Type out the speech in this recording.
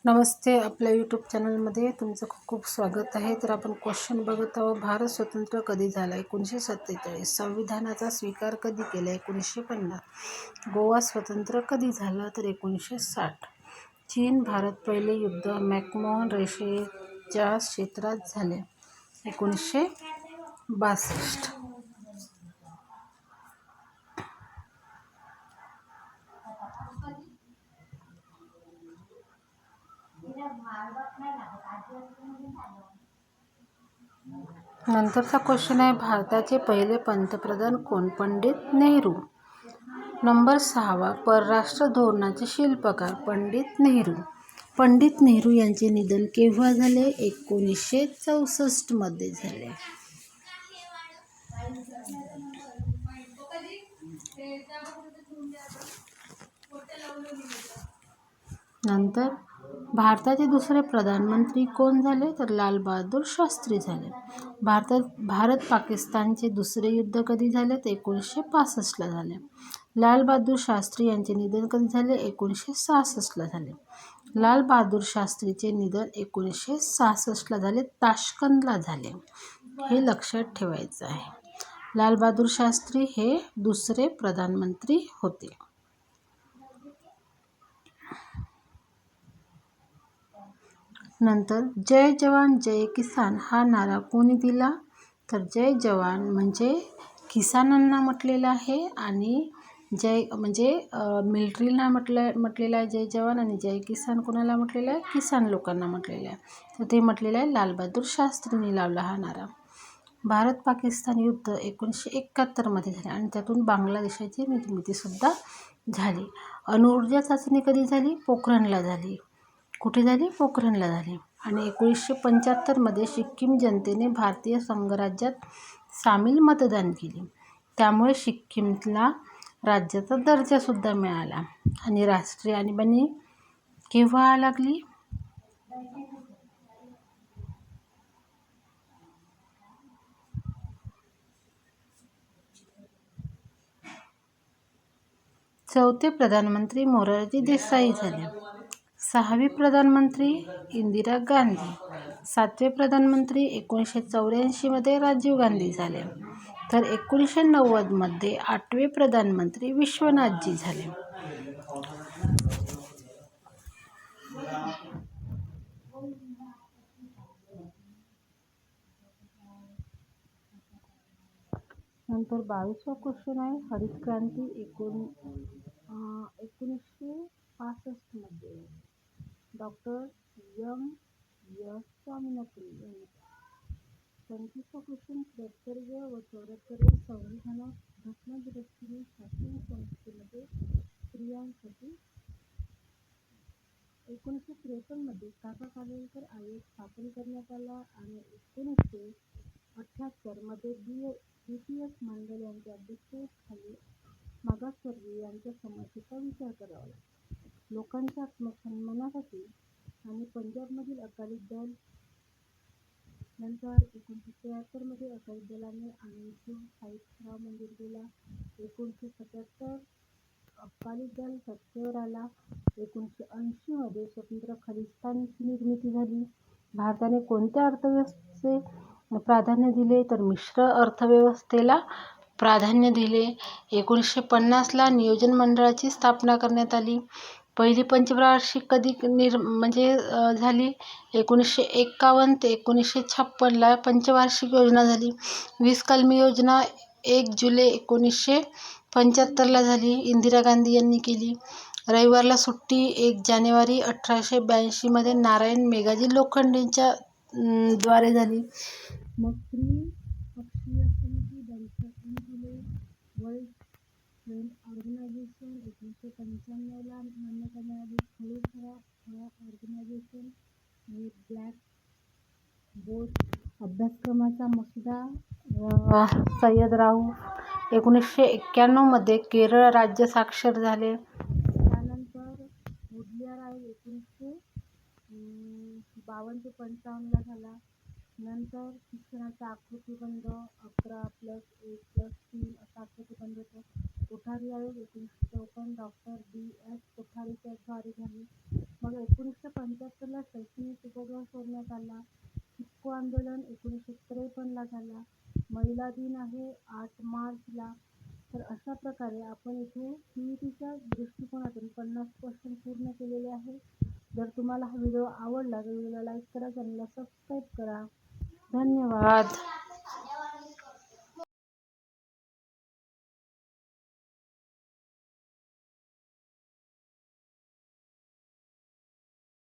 नमस्ते. आपल्या यूट्यूब चॅनलमध्ये तुमचं खूप खूप स्वागत आहे. तर आपण क्वेश्चन बघत आहोत. भारत स्वतंत्र कधी झाला? 1947. संविधानाचा स्वीकार कधी केला? 1950. गोवा स्वतंत्र कधी झाला? तर 1960. चीन भारत पहिले युद्ध मॅकमोहन रेषेच्या क्षेत्रात झाले. 1962. नंतरचा क्वेश्चन आहे, भारताचे पहिले पंतप्रधान कोण? पंडित नेहरू. नंबर 6वा, परराष्ट्र धोरणाचे शिल्पकार पंडित नेहरू. पंडित नेहरू यांचे निधन केव्हा झाले? 1964 मध्ये झाले. नंतर भारताचे दुसरे प्रधानमंत्री कोण झाले? तर लाल बहादूर शास्त्री झाले. भारत पाकिस्तानचे दुसरे युद्ध कधी झाले? तर 1965 झाले. लाल बहादूर शास्त्री यांचे निधन कधी झाले? 1966 झाले. लाल बहादूर शास्त्रीचे निधन 1966 झाले. ताश्कंदला झाले. हे लक्षात ठेवायचं आहे. लाल बहादूर शास्त्री हे दुसरे प्रधानमंत्री होते. नंतर जय जवान जय किसान हा नारा कोणी दिला? तर जय जवान म्हणजे किसानांना म्हटलेलं आहे आणि जय म्हणजे मिलिटरीला म्हटलेलं आहे जय जवान, आणि जय किसान कोणाला म्हटलेलं आहे? किसान लोकांना म्हटलेलं आहे. तर ते म्हटलेलं आहे लाल बहादूर शास्त्रींनी लावला हा नारा. भारत पाकिस्तान युद्ध 1971 मध्ये झाले आणि त्यातून बांगलादेशाची निर्मितीसुद्धा झाली. अणुऊर्जा चाचणी कधी झाली? पोखरणला झाली. कुठे झाली? पोखरणला झाली. आणि 1975 मध्ये सिक्कीम जनतेने भारतीय संघराज्यात सामील मतदान केले. त्यामुळे सिक्कीमला राज्याचा दर्जासुद्धा मिळाला. आणि राष्ट्रीय आणीबाणी केव्हा लागली? चौथे प्रधानमंत्री मोरारजी देसाई झाले. 6वी प्रधानमंत्री इंदिरा गांधी. 7वे प्रधानमंत्री 1984 मध्ये राजीव गांधी झाले. तर 1990 मध्ये 8वे प्रधानमंत्री विश्वनाथजी झाले. नंतर 22वा क्वेश्चन आहे, हरित क्रांती 1965 मध्ये डॉक्टर एम. एस. स्वामीनाथन यांनी. 35वा क्वेश्चन, 73 व 74 संविधानात घटनादुरुस्तीने शासन संस्थेमध्ये स्त्रियांसाठी 1953 मध्ये काका कालेलकर आयोग स्थापन करण्यात आला आणि 1978 मध्ये BPS मंडळ यांच्या अध्यक्षतेखाली मागासवर्गीय यांच्या समस्येचा विचार करावा लागला. लोकांच्या आत्मसन्मानासाठी आणि पंजाबमधील अकाली दल. नंतर 1973 मध्ये अकाली दलाने आनंदपूर साहिब ठराव मंजूर केला. 1977 अकाली दल सत्तेवर आला. 1980 मध्ये स्वतंत्र खलिस्तानची निर्मिती झाली. भारताने कोणत्या अर्थव्यवस्थेचे प्राधान्य दिले? तर मिश्र अर्थव्यवस्थेला प्राधान्य दिले. 1950 ला नियोजन मंडळाची स्थापना करण्यात आली. पहिली पंचवार्षिक कधी झाली? 1951 ते 1956 ला पंचवार्षिक योजना झाली. 20 कलमी योजना 1 जुलै 1975 ला झाली. इंदिरा गांधी यांनी केली. रविवारला सुट्टी 1 जानेवारी 1882 मध्ये नारायण मेघाजी लोखंडेंच्या द्वारे झाली. मग त्रिपक्षीय समिती 2 जुलै. वर्ल्ड ट्रेड ऑर्गनायझेशन 1995 ला मान्यता मिळाली. फळा ऑर्गनायझेशन आणि ब्लॅक बोर्ड अभ्यासक्रमाचा मसुदा सय्यद राव. 1991 मध्ये केरळ राज्य साक्षर झाले. त्यानंतर मुदलियार आयोग 1952 ते 55 ला झाला. नंतर शिक्षणाचा आकृतिबंध 11+1+3 असा आकृतिबंध होता. कोठारी आयोग 1954 डॉक्टर D.S. कोठारीच्या द्वारे झाले. मग 1975 महिला दिन आहे 8 मार्चला. तर अशा प्रकारे आपण इथे CETच्या दृष्टिकोनातून 50 क्वेश्चन पूर्ण केलेले आहे. जर तुम्हाला हा व्हिडिओ आवडला तर व्हिडिओला लाईक करा, चॅनलला सबस्क्राईब करा. धन्यवाद.